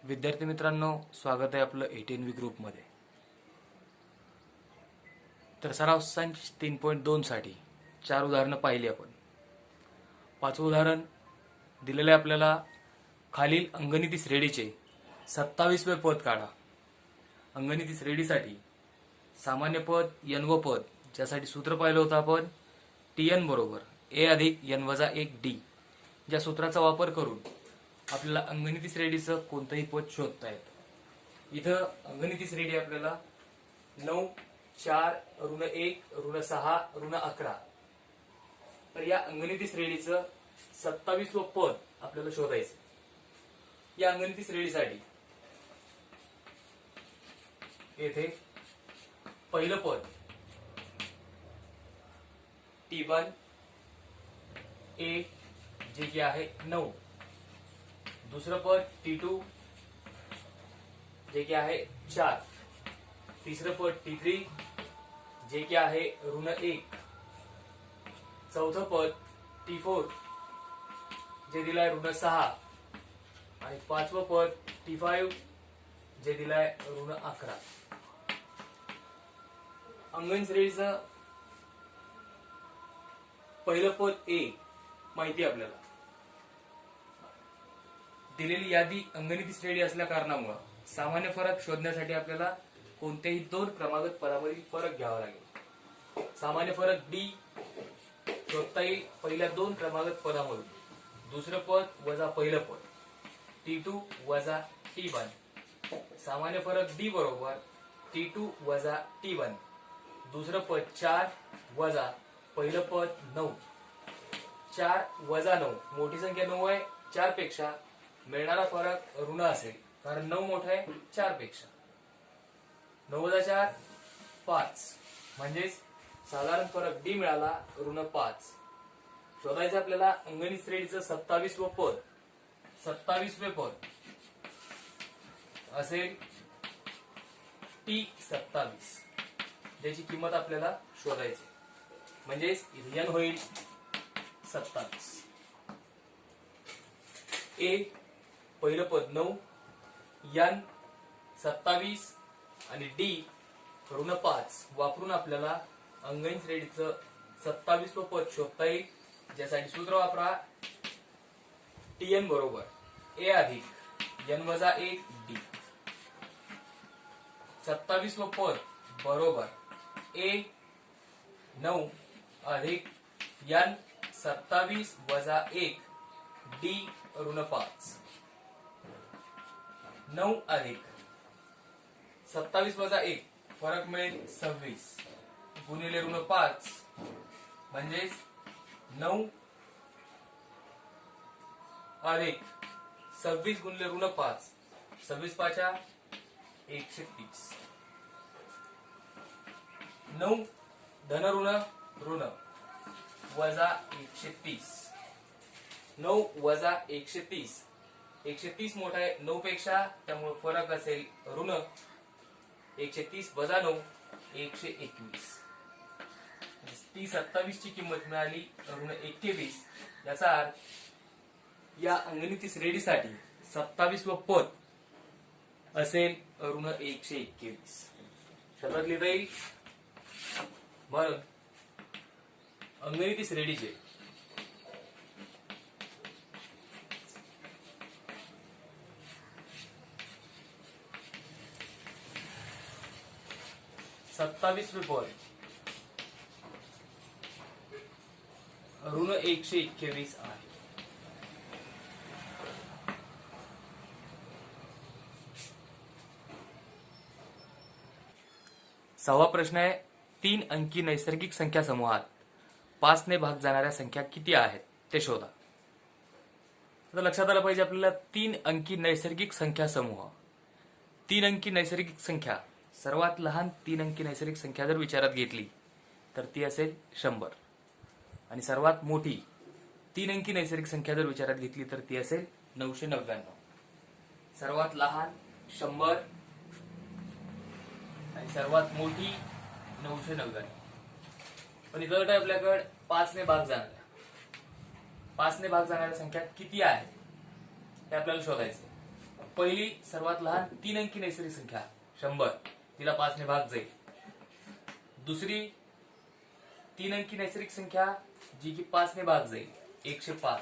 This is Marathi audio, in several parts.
विद्यार्थी मित्रांनो, स्वागत आहे आपलं 18वी ग्रुपमध्ये. तर सराव 3.2 साठी 4 उदाहरणं पाहिली आपण. 5वं उदाहरण दिलेलं आहे आपल्याला, खालील अंगनिती श्रेणीचे 27वे पद काढा. अंगनिती श्रेणीसाठी सामान्य पद n व पद, ज्यासाठी सूत्र पाहिलं होतं आपण tn बरोबर a अधिक n वजा 1 d. ज्या सूत्राचा वापर करून आपल्याला अंगनिती श्रेणीचं कोणतंही पद शोधता येतं. इथं अंगनिती श्रेणी आपल्याला 9, 4, ऋण 1, ऋण 6, ऋण 11. तर या अंगनिती श्रेणीचं 27वं पद आपल्याला शोधायचं. या अंगनिती श्रेणीसाठी येथे पहिलं पद T1 a जे की आहे 9, दुसरं पद T2 जे की आहे 4, तिसरं पद T3 जे की आहे ऋण 1, चौथं पद T4 जे दिलाय ऋण 6 आणि 5वं पद T5 जे दिलाय ऋण 11. अंगन श्रेणीचं पहिलं पद A माहिती आपल्याला. दिलेली यादी अंगनिती श्रेणी असल्या कारणामुळे सामान्य फरक शोधण्यासाठी आपल्याला कोणत्याही 2 क्रमागत पदामधील फरक घ्यावा लागेल. सामान्य फरक D शोधता येईल पहिल्या 2 क्रमागत पदामधून. दुसरं पद वजा पहिलं पद T2 वजा T1. सामान्य फरक D बरोबर T2 वजा T1. दुसरं पद 4 वजा पहिलं पद 9. 4 वजा 9, मोठी संख्या 9 आहे, 4 पेक्षा मिळणारा फरक ऋण असेल, कारण 9 मोठा आहे 4 पेक्षा. 9 वजा 4 5, म्हणजेच साधारण फरक D मिळाला ऋण 5. शोधायचं आपल्याला अंगनिती श्रेणीचं 27वं पद. 27वे पद असेल T27, ज्याची किंमत आपल्याला शोधायची. म्हणजेच n होईल 27. A पहिलं पद 9, n 27 आणि D ऋण 5 वापरून आपल्याला अंगनिती श्रेणीचं 27वं पद शोधता येईल. ज्यासाठी सूत्र वापरा Tn बरोबर a अधिक n वजा 1 d. 27वं पद बरोबर a 9 अधिक n 27 वजा 1 d ऋण 5. 9 अधिक 27 वजा 1 फरक मिळेल 26 गुणिले ऋण 5, म्हणजेच 9 अधिक 26 गुणिले ऋण 5, 26 पाचा 130. 9 धन ऋण ऋण वजा 130. 9 वजा 130, 130 मोठा आहे 9 पेक्षा, त्यामुळे फरक असेल ऋण 130 वजा 9 121. ती 27 ची किंमत मिळाली ऋण 21. याचा अर्थ या अंगनिती श्रेणीसाठी 27वं पद असेल ऋण 121. शब्दात लिहिता येईल. म्हणून अंगनिती श्रेणीचे सत्तावीसवे पद ऋण 121 आहे. सहावा प्रश्न आहे, 3 अंकी नैसर्गिक संख्या समूहात 5 ने भाग जाणाऱ्या संख्या किती आहेत ते शोधा. आता लक्षात आलं पाहिजे आपल्याला 3 अंकी नैसर्गिक संख्या समूह. 3 अंकी नैसर्गिक संख्या सर्वात लहान 3 अंकी नैसर्गिक संख्या जर विचारात घेतली तर ती असेल 100 आणि सर्वात मोठी 3 अंकी नैसर्गिक संख्या जर विचारात घेतली तर ती असेल 999. सर्वात लहान 100 आणि सर्वात मोठी 999. पण इथं काय आपल्याकडे 5 ने भाग जाणाऱ्या 5 ने भाग जाणाऱ्या संख्या किती आहे हे आपल्याला शोधायचे. पहिली सर्वात लहान 3 अंकी नैसर्गिक संख्या 100 तिला 5 ने भाग जाईल. दुसरी 3 अंकी नैसर्गिक संख्या जी की 5 ने भाग जाईल 105.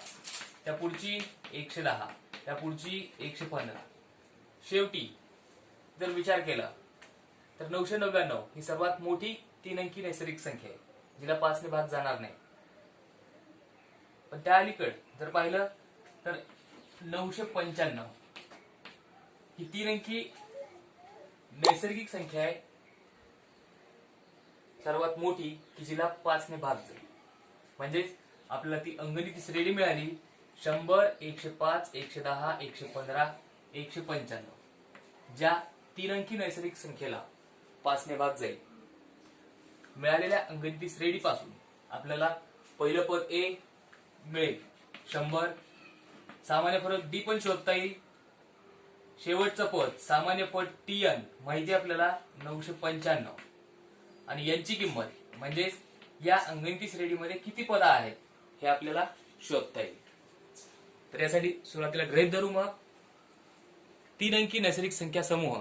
त्या पुढची 110. त्या पुढची 115. शेवटी जर विचार केला तर 999 ही सर्वात मोठी 3 अंकी नैसर्गिक संख्या आहे जिला 5 ने भाग जाणार नाही. पण त्या अलीकडे जर पाहिलं तर 995 ही 3 अंकी नैसर्गिक संख्या आहे सर्वात मोठी की जिला 5 ने भाग जाईल. म्हणजेच आपल्याला ती अंगणिती श्रेणी मिळाली 100, 105, 110, 115, 195 ज्या 3 अंकी नैसर्गिक संख्येला 5 ने भाग जाईल. मिळालेल्या अंगणिती श्रेणीपासून आपल्याला पहिलं पद ए मिळेल 100. सामान्य फरक डी पण शोधता येईल. शेवटचं पद सामान्य पद टी एन माहिती आपल्याला 995 आणि यांची किंमत म्हणजेच या अंगणिती श्रेणीमध्ये किती पद आहेत हे आपल्याला शोधता येईल. तर यासाठी सुरुवातीला गृहीत धरू मग 3 अंकी नैसर्गिक संख्या समूह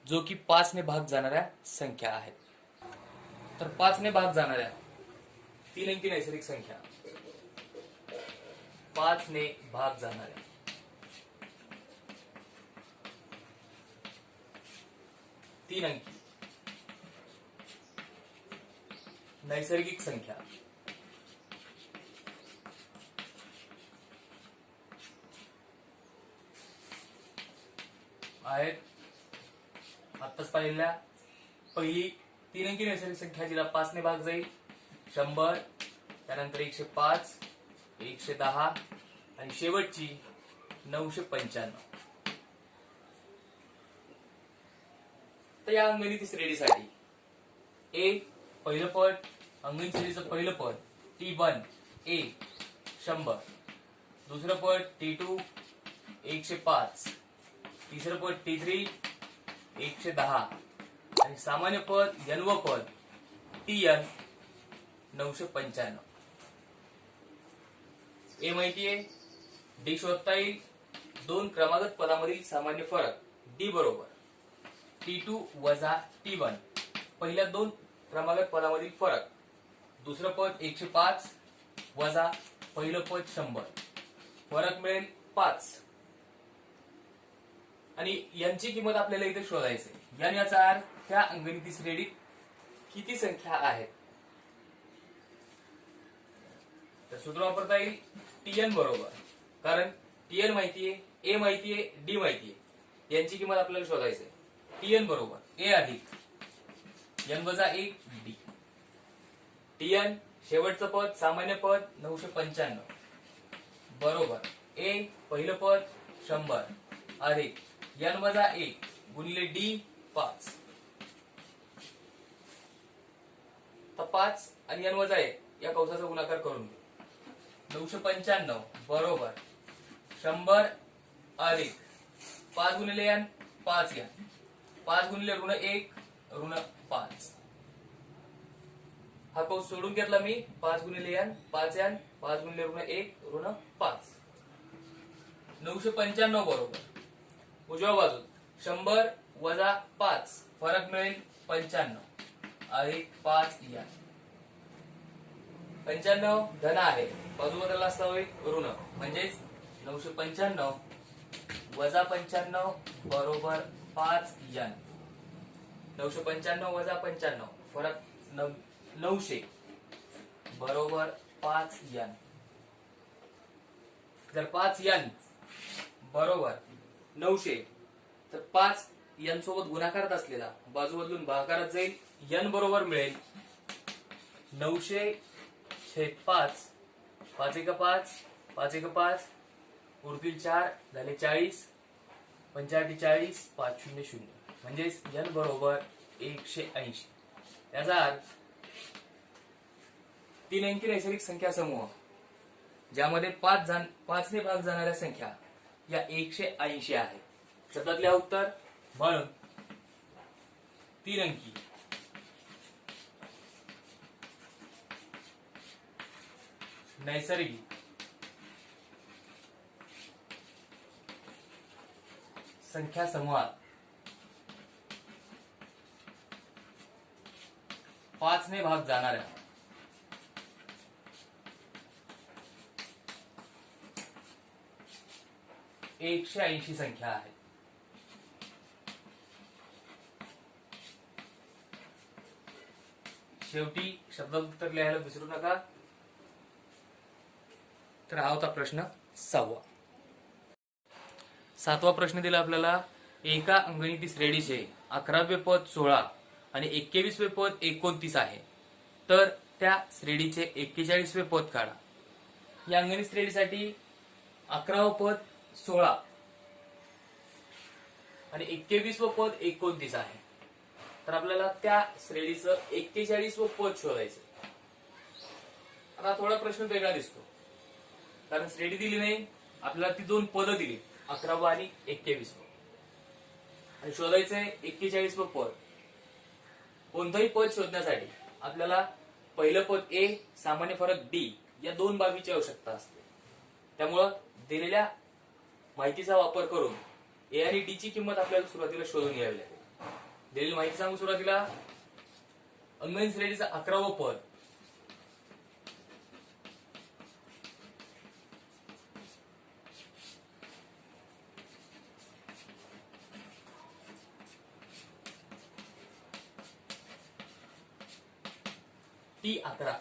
जो की 5 ने भाग जाणाऱ्या संख्या आहेत. तर 5 ने भाग जाणाऱ्या 3 अंकी नैसर्गिक संख्या 5 ने भाग जाणाऱ्या 3 अंकी नैसर्गिक संख्या आहेत. आत्ताच पाहिलेल्या पहिली 3 अंकी नैसर्गिक संख्या जिला 5 ने भाग जाईल 100. त्यानंतर 105, 110 आणि शेवटची 995. तर या अंगणिती श्रेणीसाठी ए पहिलं पद अंगणित श्रेणीचं पहिलं पद T1 ए 100. दुसरं पद T2 105. तिसरं पद T3 110 आणि सामान्य पद n पद TN 995. ए माहितीये डी शोधता येईल. 2 क्रमागत पदामधील सामान्य फरक डी बरोबर T2 वजा T1 पहिल्या 2 क्रमागत पदामधील फरक. दुसरं पद 105 वजा पहिलं पद 100 फरक मिळेल 5 आणि यांची किंमत आपल्याला इथे शोधायची. याने याचा अर्थ त्या अंगणिती श्रेणीत किती संख्या आहेत. तर सूत्र वापरता येईल TN बरोबर कारण TN माहितीये ए माहितीये डी माहितीये यांची किंमत आपल्याला शोधायची. TN बरोबर ए अधिक n वजा 1 डी. TN शेवटचं पद सामान्य पद 995 बरोबर ए पहिलं पद 100 अधिक n वजा 1 गुणिले डी 5. तर 5 आणि n वजा 1 या कंसाचा गुणाकार करून घेऊ. 995 बरोबर 100 अधिक 5 गुणिले n 5 n 5 गुणिले ऋण 1 ऋण 5. हा कंस सोडून घेतला मी 5 गुणिले n 5 n 5 गुणिले ऋण 1 ऋण 5. 995 बरोबर उजव्या बाजूत 100 वजा 5 फरक मिळेल 95 अधिक 5 n. 95 धन आहे बाजू बदलला असता होईल ऋण म्हणजेच 995 वजा 95 बरोबर 5 n. 995 वजा 95 फरक 900 बरोबर 5 n. जर 5 n बरोबर 900 तर 5 n सोबत गुणाकारात असलेला बाजू बदलून भागाकारात जाईल n बरोबर मिळेल 900 छेद 5 5 1 5 5 1 5 उरतील 4 झाले 40 45 40 5 0 0. म्हणजेच n बरोबर 180. याचा अर्थ 3 अंकी नैसर्गिक संख्या समूह ज्यामध्ये 5 ने भाग जाणाऱ्या संख्या या 180 आहेत. शब्दात लिहा उत्तर. म्हणून 3 अंकी नैसर्गिक संख्या समूहात 5 ने भाग जाणाऱ्या एकशे 80 संख्या आहेत. शेवटी शब्दात उत्तर लिहायला विसरू नका. तर हा होता प्रश्न 6वा. 7वा प्रश्न दिला आपल्याला. एका अंगणिती श्रेणीचे 11वे पद 16 आणि 21वे पद 29 आहे, तर त्या श्रेणीचे 41वे पद काढा. या अंगणित श्रेणीसाठी 11वं पद 16 आणि 21वं पद 29 आहे, तर आपल्याला त्या श्रेणीचं 41वं पद शोधायचं. आता थोडा प्रश्न वेगळा दिसतो, कारण श्रेणी दिली नाही, आपल्याला ती 2 पदं दिली, 11वं आणि 21वं, आणि शोधायचंय 41वं पद. कोणतंही पद शोधण्यासाठी आपल्याला पहिलं पद ए, सामान्य फरक डी या 2 बाबीची आवश्यकता असते. त्यामुळं दिलेल्या माहितीचा वापर करून ए आणि डी ची किंमत आपल्याला सुरुवातीला शोधून घ्यावी लागेल. दिलेली माहिती सांगू. सुरुवातीला अंगणित श्रेणीचं 11वं पद T11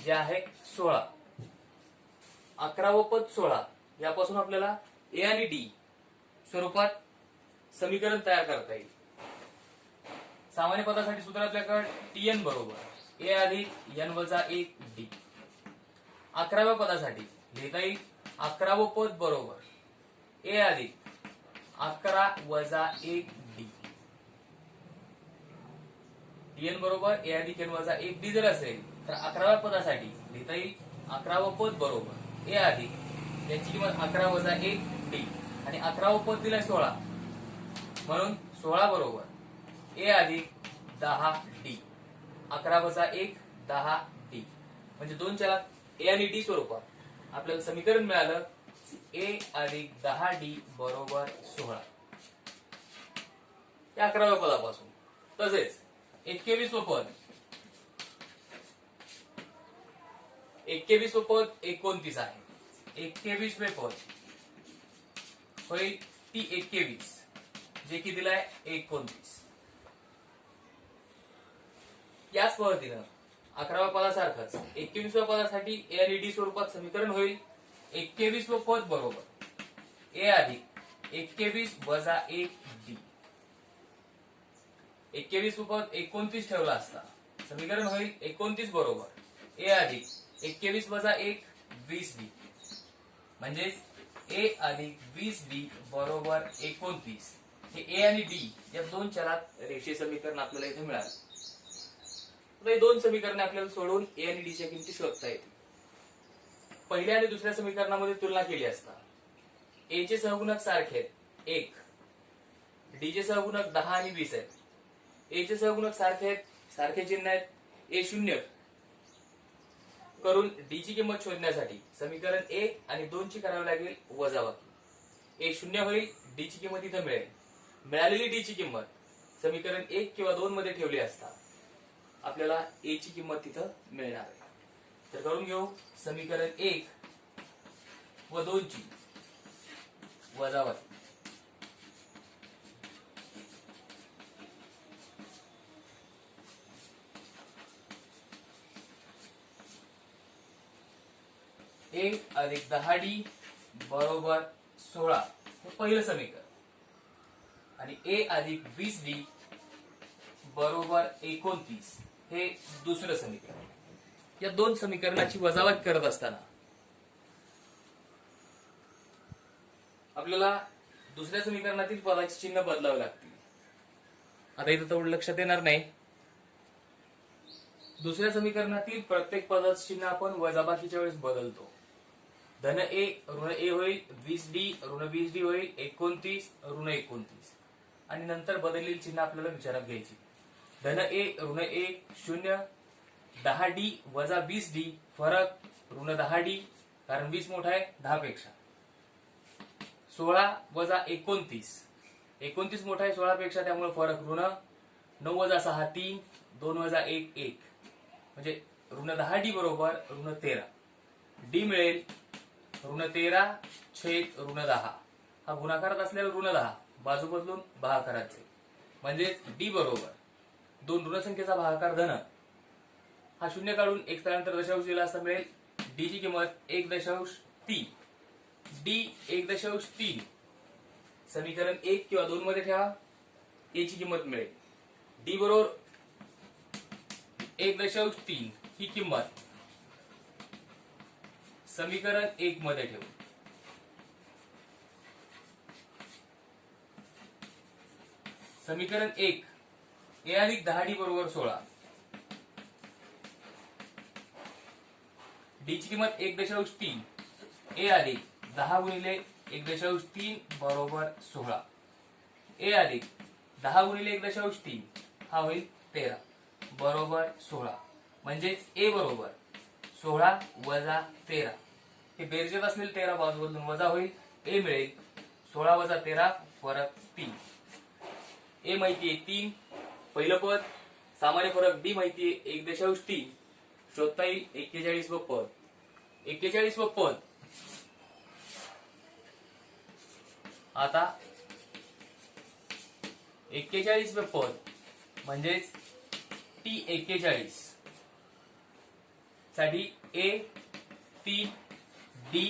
जे आहे 16. 11वं पद 16 यापासून आपल्याला ए आणि डी स्वरूपात समीकरण तयार करता येईल. सामान्य पदासाठी सूत्र आपल्याकडे Tn बरोबर ए अधिक n वजा 1 डी. 11व्या पदासाठी लिहिता येईल 11वं पद बरोबर ए अधिक 11 वजा 1 डी. Tn बरोबर ए अधिक n वजा 1 डी जर असेल तर 11व्या पदासाठी लिहिता येईल 11वं पद बरोबर ए अधिक याची किंमत 11 वजा 1 डी, आणि 11वं पद दिलंय 16 म्हणून 16 बरोबर ए अधिक 10 डी. 11 वजा 1 10 डी, म्हणजे 2 चलात ए आणि डी स्वरूपात आपल्याला समीकरण मिळालं ए अधिक 10 डी बरोबर 16. या 11व्या पदापासून. तसेच 21वं पद 21वं पद 29 आहे. 21वे पद होईल T21 जे की दिलाय 29. याच पद्धतीनं 11व्या पदासारखंच 21व्या पदासाठी ए आणि डी स्वरूपात समीकरण होईल 21वं पद बरोबर ए अधिक 21 वजा 1 डी. 21वं पद 29 ठेवला असता समीकरण होईल 29 बरोबर ए अधिक 21 वजा 1 20 डी, म्हणजेच ए अधिक 20 डी बरोबर 29. हे ए आणि डी या 2 चलात रेषीय समीकरण आपल्याला इथे मिळालं. हे 2 समीकरणे आपल्याला सोडवून ए आणि डी च्या किमती शोधता येतील. पहिल्या आणि दुसऱ्या समीकरणामध्ये तुलना केली असता ए चे सहगुणक सारखे आहेत 1, डी चे सहगुणक 10 आणि 20 आहेत. ए चे सहगुणक सारखे आहेत, सारखे चिन्ह आहेत, ए 0 करून डी ची किंमत शोधण्यासाठी समीकरण 1 आणि 2 ची करावी लागेल वजाबाकी. ए 0 होईल, डी ची किंमत इथं मिळेल. मिळालेली डी ची किंमत समीकरण 1 किंवा 2 मध्ये ठेवली असता आपल्याला ए ची किंमत तिथं मिळणार आहे. तर करून घेऊ. समीकरण 1 व 2 ची वजाबाकी. ए अधिक 10 डी बरोबर 16 हे पहिलं समीकरण, आणि ए अधिक 20 डी बरोबर 29 हे दुसरं समीकरण. या 2 समीकरणाची वजाबाकी करत असताना आपल्याला दुसऱ्या समीकरणातील पदाचे चिन्ह बदलावे लागतील. आता इथं तेवढं लक्षात येणार नाही. दुसऱ्या समीकरणातील प्रत्येक पदाचं चिन्ह आपण वजाबाकीच्या वेळेस बदलतो. धन ए ऋण ए होईल 20D ऋण 20D होईल 29 ऋण 29 आणि नंतर बदललेली चिन्ह आपल्याला विचारात घ्यायची. धन ए ऋण 1 0 10D वजा 20D फरक ऋण 10D कारण 20 मोठा आहे 10 पेक्षा. 16 वजा 29 मोठा आहे 16 पेक्षा त्यामुळे फरक ऋण 9 वजा 6 3 2 वजा 1 1 म्हणजे ऋण 10D बरोबर ऋण 13. डी मिळेल ऋण 13 छेद ऋण 10. हा गुणाकारात असलेला ऋण 10 बाजू बदलून भागाकाराचे म्हणजे डी बरोबर दोन ऋण संख्येचा भागाकार धन. हा शून्य काढून एक स्थळांतर दशांश दिला असता मिळेल डी ची किंमत 1.3. डी 1.3 समीकरण 1 किंवा 2 मध्ये ठेवा. ए ची किंमत मिळेल डी बरोबर 1.3 ही किंमत समीकरण 1 मध्ये ठेवू. समीकरण 1 ए अधिक 10D बरोबर 16. डी ची किंमत 1.3 ए अधिक 10 गुणिले 1.3 बरोबर 16. ए अधिक 10 गुणिले 1.3 हा होईल 13 बरोबर 16 म्हणजेच ए बरोबर 16 वजा 13. हे बेरजेत असलेले 13 बाजू बदलून वजा होईल. ए मिळेल 16 वजा 13 फरक 3. ए माहितीये 3 पहिलं पद सामान्य फरक डी माहितीये 1.3 शोधता येईल 41 व पद. 41 व पद आता 41 व पद म्हणजेच टी 41 साठी ए 3 डी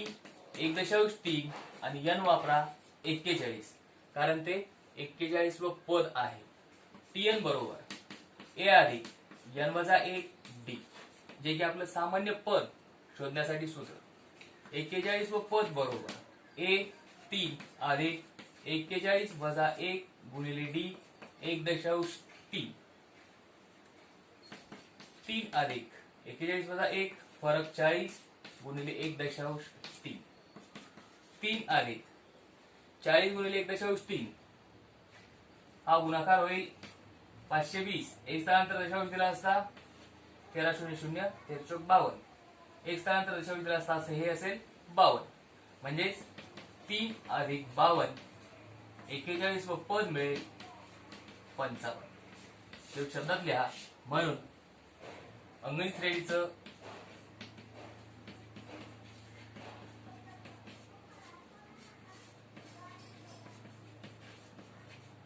1.3 आणि एन वापरा 41 कारण ते 41 व पद आहे. टीएन बरोबर ए अधिक एन वजा 1 डी जे की आपलं सामान्य पद शोधण्यासाठी सूत्र. 41 व पद बरोबर ए 3 अधिक 41 वजा 1 गुणिले डी 1.3 3 अधिक 41 वजा 1 फरक 40 गुणिले 1.3 3 अधिक 40 गुणिले 1.3 हा गुणाकार होईल 520. एक स्थळांतर दशांश दिला असता 1300 1352. एक स्थळांतर दशांश दिला असता असं हे असेल 52 म्हणजेच 3 अधिक 52 41 व पद मिळेल 55. शब्दात लिहा. म्हणून अंगणित श्रेणीचं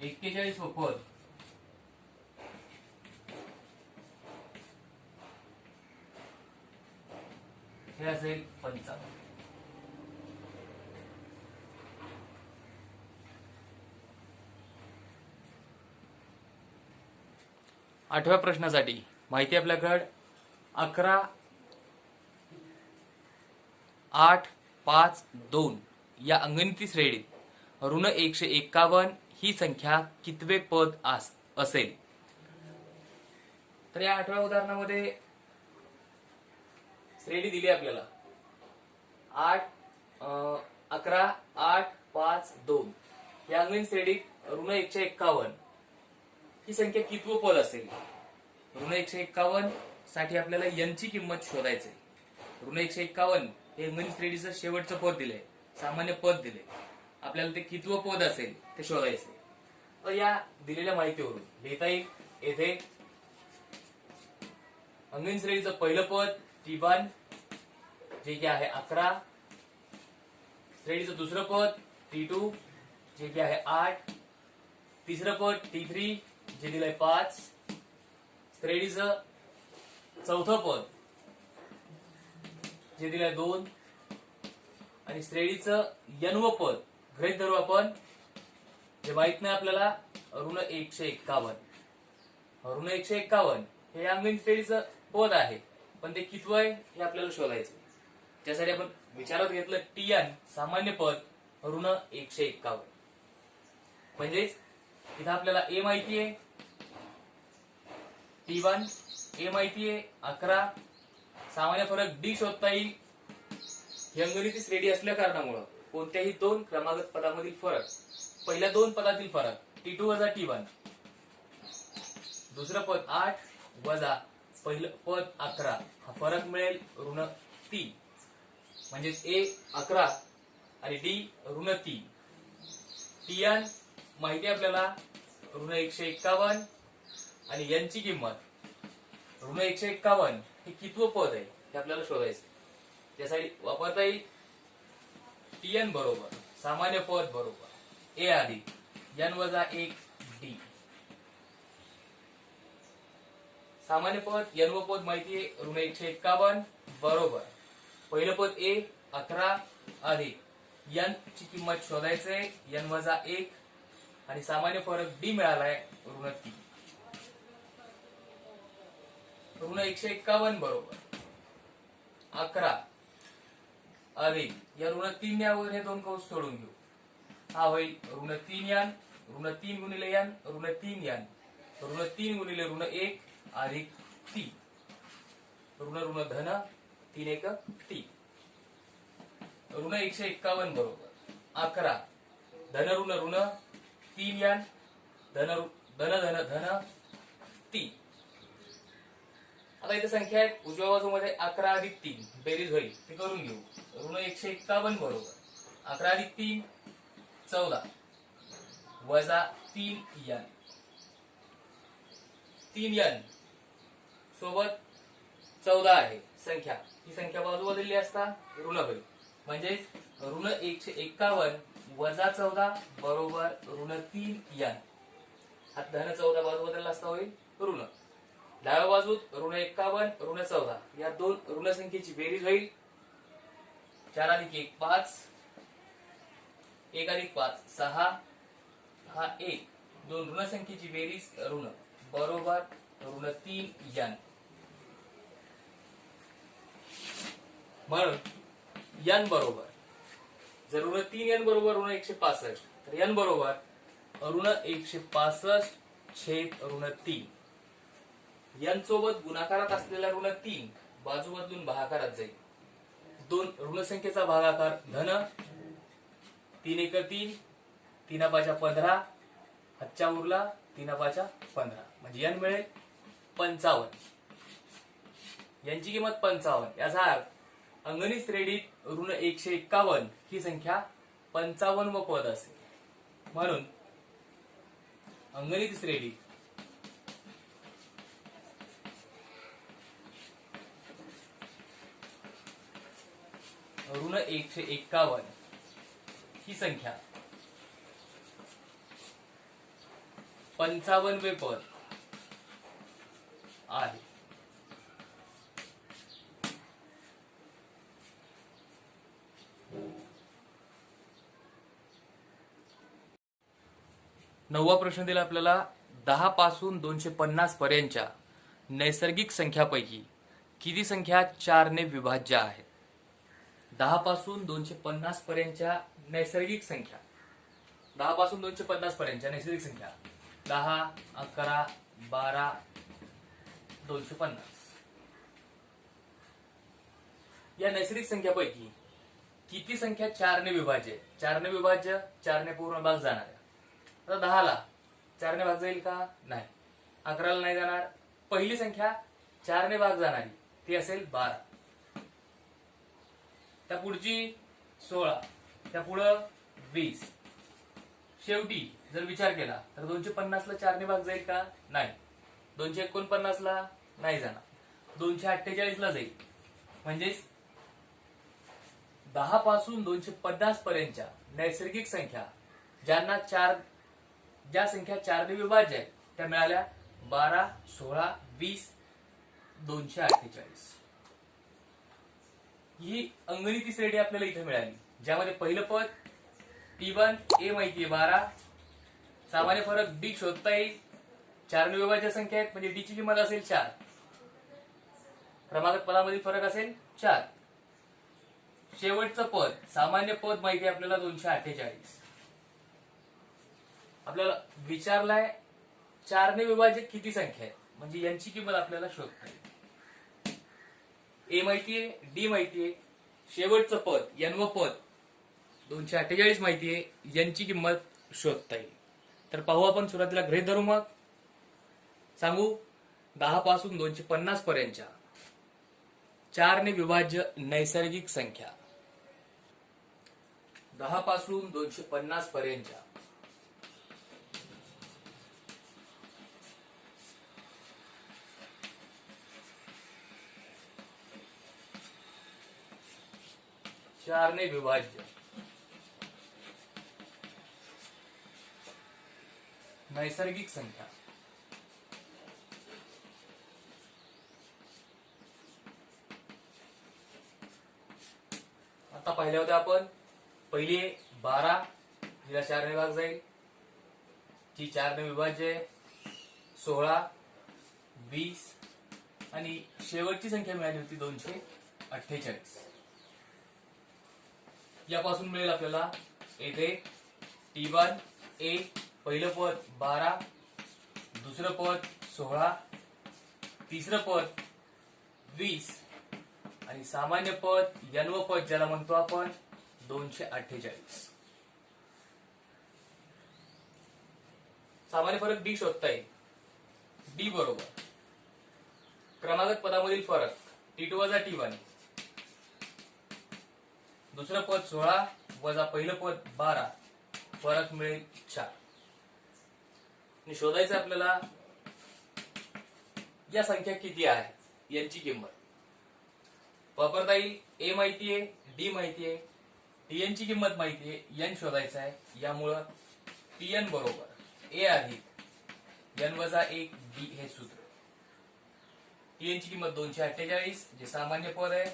एक्केचाळीस व पद हे असेल 55. आठव्या प्रश्नासाठी माहिती आपल्याकडे 11 8 5 2 या अंगणिती श्रेणीत ऋण 151 ही संख्या कितवे पद असेल. तर या आठव्या उदाहरणामध्ये श्रेणी दिली आपल्याला 11 8 5 2 या अंगणित श्रेणीत ऋण 151 ही संख्या कितवं पद असेल. ऋण 151 साठी आपल्याला एन ची किंमत शोधायची. ऋण 151 हे अंगणित श्रेणीचं शेवटचं पद दिलंय सामान्य पद दिले. आपल्याला ते कितवं पद असेल ते शोधायचे. तर या दिलेल्या माहितीवरून लिहिता येईल. येथे अंगणित श्रेणीचं पहिलं पद T1 जे की आहे 11. श्रेणीचं दुसरं पद T2 जे की आहे 8. तिसरं पद T3 जे दिलंय 5. श्रेणीचं चौथं पद जे दिलंय 2 आणि श्रेणीचं n व पद गृहीत धरू आपण जे माहित नाही आपल्याला ऋण 151. ऋण 151 हे अंगणित श्रेणीचं पद आहे पण ते कितवं आहे हे आपल्याला शोधायचं. त्यासाठी आपण विचारात घेतलं Tn सामान्य पद ऋण 151 म्हणजेच इथं आपल्याला ए माहिती आहे T1, ए माहितीये 11, सामान्य फरक डी शोधता येईल. ही अंगणिती श्रेणी असल्या कारणामुळे कोणत्याही दोन क्रमागत पदामधील फरक, पहिल्या दोन पदातील फरक T2 वजा T1, दुसरं पद 8 वजा पहिलं पद 11, हा फरक मिळेल ऋण 3. म्हणजेच ए 11 आणि डी ऋण 3. Tn माहिती आपल्याला ऋण 151 आणि यांची किंमत ऋण 151 हे कितवं पद आहे हे आपल्याला शोधायचं. त्यासाठी वापरता येईल Tn बरोबर सामान्य पद बरोबर ए अधिक n वजा 1 डी. सामान्य पद n व पद माहितीये ऋण 151 बरोबर पहिलं पद ए 11 अधिक n ची किंमत शोधायचंय n वजा 1 आणि सामान्य फरक डी मिळालाय ऋण 3. ऋण 151 बरोबर 11 अधिक या ऋण 3 यावर हे दोन कंस सोडून घेऊ. हा होईल ऋण 3n ऋण 3 गुणिले n ऋण 3n ऋण 3 गुणिले ऋण 1 अधिक 3 ऋण ऋण धन 3 1 3. ऋण 151 बरोबर 11 धन ऋण ऋण 3n धन धन धन धन 3. आता इथे संख्या आहे उजव्या बाजूमध्ये 11 अधिक 3 बेरीज होईल ते करून घेऊ. ऋण 151 बरोबर 11 अधिक 3 14 वजा 3n 3n सोबत 14 आहे संख्या. ही संख्या बाजू बदलली असता ऋण होईल. म्हणजे ऋण 151 वजा 14 बरोबर ऋण 3n. हा धन 14 बाजू बदलला असता होईल ऋण. डाव्या बाजूत ऋण 51 ऋण 14 या दोन ऋण संख्येची बेरीज होईल. 4 अधिक 1 5 1 अधिक 5 6 हा 1 दोन ऋण संख्येची बेरीज ऋण बरोबर ऋण 3n. म्हणून n बरोबर जर ऋण 3n बरोबर ऋण 165 तर n बरोबर ऋण 165 छेद ऋण 3. n सोबत गुणाकारात असलेला ऋण 3 बाजू बदलून भागाकारात जाईल. दोन ऋण संख्येचा भागाकार धन 3 1 3 3 5 15 हातच्या उरला 3 5 15 म्हणजे n मिळेल 55. यांची किंमत 55. याचा अर्थ अंगणित श्रेणीत ऋण 151 ही संख्या 55 व पद असेल. म्हणून अंगणित श्रेणीत ऋण 151 ही संख्या 55वे पद आहे. नववा प्रश्न दिला आपल्याला 10 पासून 250 पर्यंतच्या नैसर्गिक संख्यापैकी किती संख्या 4 ने विभाज्य आहेत. 10 पासून 250 पर्यंतच्या नैसर्गिक संख्या 10 पासून 250 पर्यंतच्या नैसर्गिक संख्या 10 11 12 250 या नैसर्गिक संख्यापैकी किती संख्या 4 ने विभाज्य. 4 ने विभाज्य 4 ने पूर्ण भाग जाणार. आता 10 ला 4 ने भाग जाईल का नाही. 11 ला नाही जाणार. पहिली संख्या 4 ने भाग जाणारी ती असेल 12. त्या पुढची 16 त्या पुढं 20. शेवटी जर विचार केला तर 250 ला 4 ने भाग जाईल का नाही. 249 ला नाही जाणार. 248 ला जाईल. म्हणजेच 10 पासून 250 पर्यंतच्या नैसर्गिक संख्या ज्या संख्या 4 ने विभाज्य आहेत त्या मिळाल्या 12 16 20 248. ही अंगणिती श्रेणी आपल्याला इथे मिळाली ज्यामध्ये पहिलं पद T1 ए माहितीये 12 सामान्य फरक डी शोधता येईल. 4 ने विभाज्य संख्या आहेत म्हणजे डी ची किंमत असेल 4. क्रमागत पदामधील फरक असेल 4. शेवटचं पद सामान्य पद माहिती आपल्याला 248. आपल्याला विचारलाय 4 ने विभाज्य किती संख्या आहे म्हणजे यांची किंमत आपल्याला शोधता येईल. ए माहितीये, डी माहितीये, शेवटचं पद एन व पद 248 माहितीये, यांची किंमत शोधता येईल. तर पाहू आपण सुरुवातीला गृहीत धरू, मग सांगू 10 पासून 250 पर्यंतच्या 4 ने विभाज्य नैसर्गिक संख्या. 10 पासून 250 पर्यंतच्या 4 ने विभाज्य नैसर्गिक संख्या. आता पाहिल्या होत्या आपण. पहिली 12, हिला 4 ने विभाग जाईल, जी 4 ने विभाज्य आहे. 16, 20 आणि शेवटची संख्या मिळाली होती 248. यापासून मिळेल आपल्याला येथे T1 A, पहिलं पद 12, दुसरं पद 16, तिसरं पद 20 आणि सामान्य पद n व पद ज्याला म्हणतो आपण 248. सामान्य फरक डी शोधता येईल. डी बरोबर क्रमागत पदामधील फरक T2 वजा T1, दुसरं पद 16 वजा पहिलं पद 12, फरक मिळेल 4. आणि शोधायचं आपल्याला या संख्या किती आहे यांची किंमत. वापरता येईल. ए माहितीये, डी माहितीये, टीएन ची किंमत माहितीये, एन शोधायचं आहे. यामुळं टीएन बरोबर ए अधिक एन वजा 1 डी हे सूत्र. टीएन ची किंमत 248 जे सामान्य पद आहे.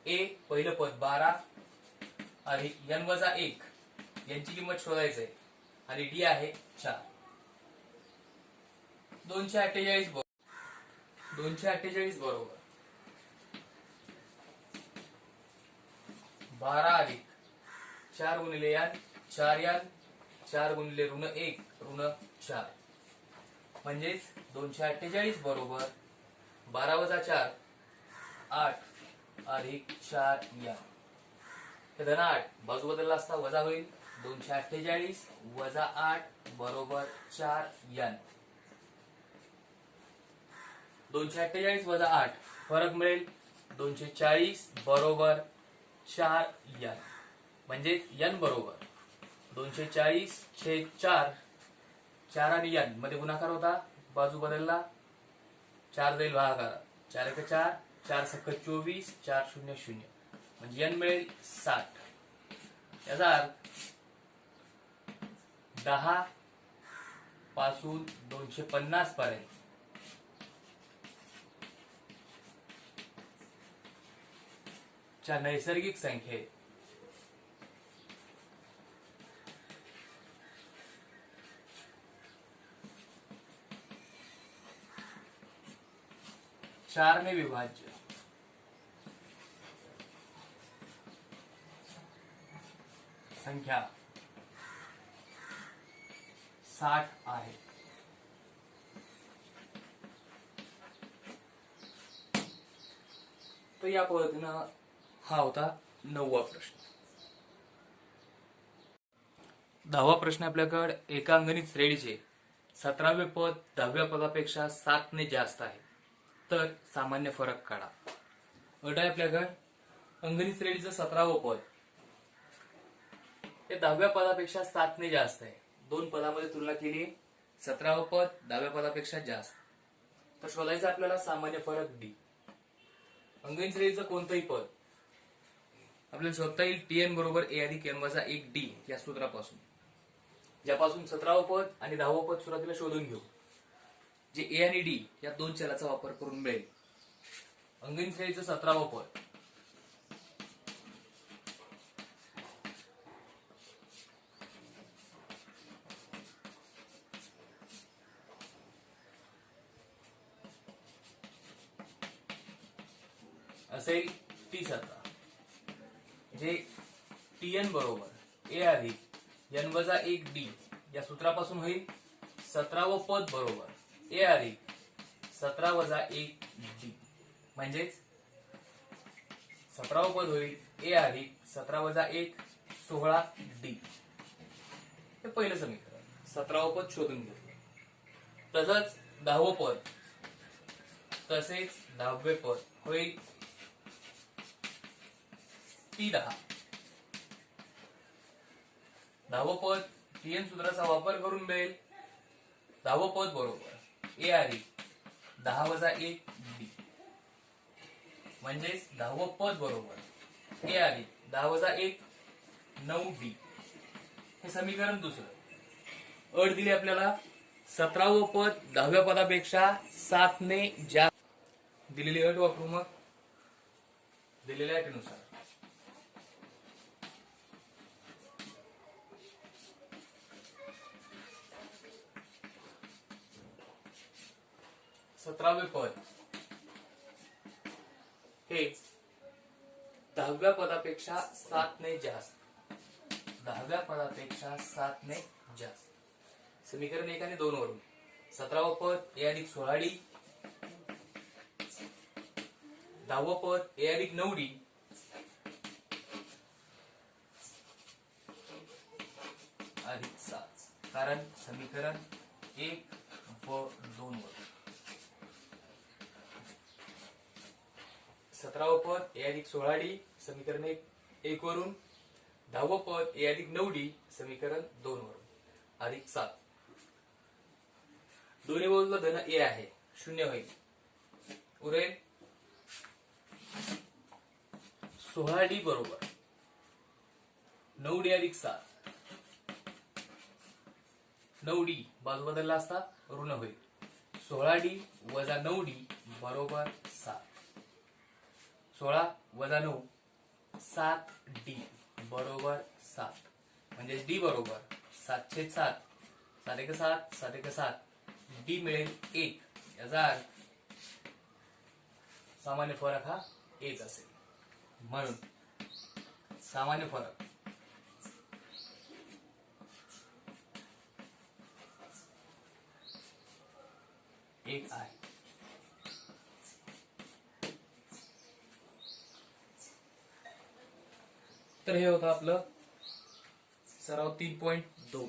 ए पहिलं पद 12 अधिक एन वजा 1 यांची किंमत शोधायचं आहे आणि डी आहे 4. 248 बरोबर 12 अधिक 4 गुणिले n 4n 4 गुणिले ऋण 1 ऋण 4 म्हणजेच 248 बरोबर 12 वजा 4 8 अधिक 4n. हे धन 8 बाजू बदलला असता वजा होईल. 248 वजा 8 बरोबर 4n. 248 वजा 8 फरक मिळेल 240 बरोबर 4n. म्हणजे n बरोबर 240 छेद 4. 4 आणि n मध्ये गुणाकार होता, बाजू बदलला, 4 जाईल भागाकार. 4 एक 4, 4 सक 24, 4 0 0 म्हणजे n मिळेल 60. याचा अर्थ 10 पासून 250 पर्यंत च्या नैसर्गिक संख्येत 4 ने विभाज्य संख्या 60 आहे. तर या पद्धतीनं हा होता 9वा प्रश्न. 10वा प्रश्न आपल्याकडे एका अंगणित श्रेणीचे 17वे पद 10व्या पदापेक्षा 7 ने जास्त आहे, तर सामान्य फरक काढा. अट आहे आपल्याकडे अंगणित श्रेणीचं 17वं पद हे 10व्या पदापेक्षा 7 ने जास्त आहे. दोन पदामध्ये तुलना केली, 17वं पद 10व्या पदापेक्षा जास्त. तर शोधायचं आपल्याला सामान्य फरक डी. अंगणित श्रेणीचं कोणतंही पद आपल्याला शोधता येईल टीएन बरोबर ए अधिक एन वजा 1 डी या सूत्रापासून, ज्यापासून 17वं पद आणि 10वं पद सुरुवातीला शोधून घेऊ, जे ए आणि डी या दोन चलाचा वापर करून मिळेल. अंगणित श्रेणीचं 17वं पद असेल T17, जे टीएन बरोबर ए अधिक एन वजा 1 डी या सूत्रापासून होईल. 17वं पद बरोबर ए अधिक 17 वजा 1 डी, म्हणजेच 17व पद होईल ए अधिक 17 वजा 1 16 डी. हे पहिलं समीकरण 17व पद शोधून घेतलं. तसंच 10वं पद, तसेच 10वे पद होईल टी 10. 10वं पद टीएन सूत्राचा वापर करून मिळेल. 10वं पद बरोबर ए अधिक 10 वजा 1 डी, म्हणजेच 10वं पद बरोबर ए अधिक 10 वजा 1 9 डी. हे समीकरण दुसरं. अट दिली आपल्याला 17वं पद 10व्या पदापेक्षा 7 ने जास्त. दिलेली अट वापरू मग दिलेल्या अटीनुसार 17वे पद हे 10व्या पदापेक्षा 7 ने जास्त. 10व्या पदापेक्षा 7 ने जास्त. समीकरण 1 आणि 2 वरून 17वं पद ए अधिक 16 डी, 10वं पद ए अधिक 9 डी, अधिक 7, कारण समीकरण 1 व 2 वरून 17वं पद ए अधिक 16 डी समीकरण 1 वरून, 10वं पद ए अधिक 9 डी समीकरण 2 वरून, अधिक 7. दोन्ही बाजूला धन ए आहे, शून्य होईल. उरेल 16 डी बरोबर 9 डी अधिक 7. 9 डी बाजू बदलला असता ऋण होईल. 16 डी वजा 9 डी बरोबर 7. 16 वजा 9 7 डी बरोबर 7, म्हणजे डी बरोबर 7/7. 7 एक 7, 7 एक 7, डी मिळेल 1. याचा अर्थ सामान्य फरक हा 1 असेल. म्हणून सामान्य फरक एक आहे. तर हे होतं आपलं सराव 3.2.